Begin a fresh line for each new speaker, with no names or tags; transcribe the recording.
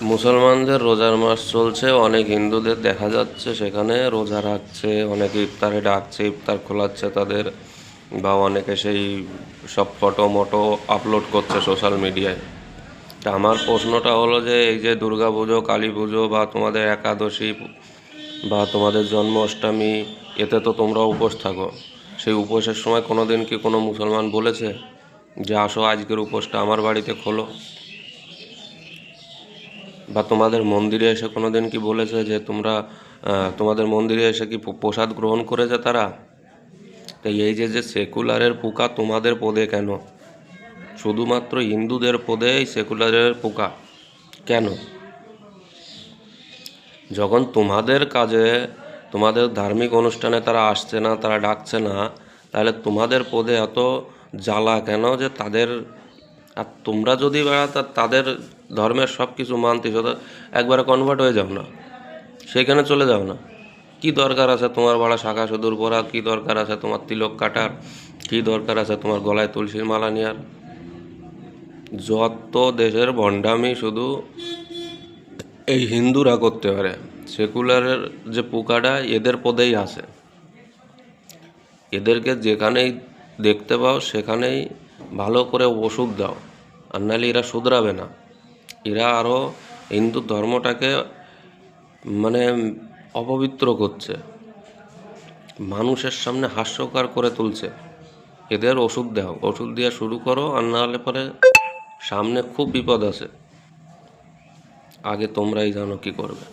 মুসলমানদের রোজার মাস চলছে, অনেক হিন্দুদের দেখা যাচ্ছে সেখানে রোজা রাখছে, অনেকে ইফতারে ডাকছে, ইফতার খোলাচ্ছে তাদের, বা অনেকে সেই সব ফটো মটো আপলোড করছে সোশ্যাল মিডিয়ায়। তা আমার প্রশ্নটা হলো যে এই যে দুর্গা পুজো, কালী পুজো বা তোমাদের একাদশী বা তোমাদের জন্মাষ্টমী, এতে তো তোমরা উপোস থাকো। সেই উপোসের সময় কোনো দিন কি কোনো মুসলমান বলেছে যে আসো আজকের উপোসটা আমার বাড়িতে খোলো? বা তোমাদের মন্দিরে এসে কোনো দিন কি বলেছে যে তোমরা তোমাদের মন্দিরে এসে কি প্রসাদ গ্রহণ করেছে তারা? তাই এই যে যে সেকুলারের পোকা তোমাদের পদে কেন? শুধুমাত্র হিন্দুদের পদে এই সেকুলারের পোকা কেন? যখন তোমাদের কাজে, তোমাদের ধার্মিক অনুষ্ঠানে তারা আসছে না, তারা ডাকছে না, তাহলে তোমাদের পদে এত জ্বালা কেন যে তাদের? আর তোমরা যদি তাদের ধর্মের সব কিছু মানতে হতো, একবারে কনভার্ট হয়ে যাও না, সেখানে চলে যাও না। কি দরকার আছে তোমার বাড়া শাখা সিঁদুর পরা? কি দরকার আছে তোমার তিলক কাটার? কি দরকার আছে তোমার গলায় তুলসীর মালা নেওয়ার? যত দেশের ভণ্ডামি শুধু এই হিন্দুরা করতে পারে। সেকুলারের যে পোকাটা এদের পদেই আছে। এদেরকে যেখানেই দেখতে পাও সেখানেই ভালো করে ওষুধ দাও, আর নাহলে এরা শুধরাবে না। এরা আরও হিন্দু ধর্মটাকে মানে অপবিত্র করছে, মানুষের সামনে হাস্যকর করে তুলছে। এদের ওষুধ দাও, ওষুধ দিয়ে শুরু করো, আর না হলে পরে সামনে খুব বিপদ আছে। আগে তোমরাই জানো কি করবে।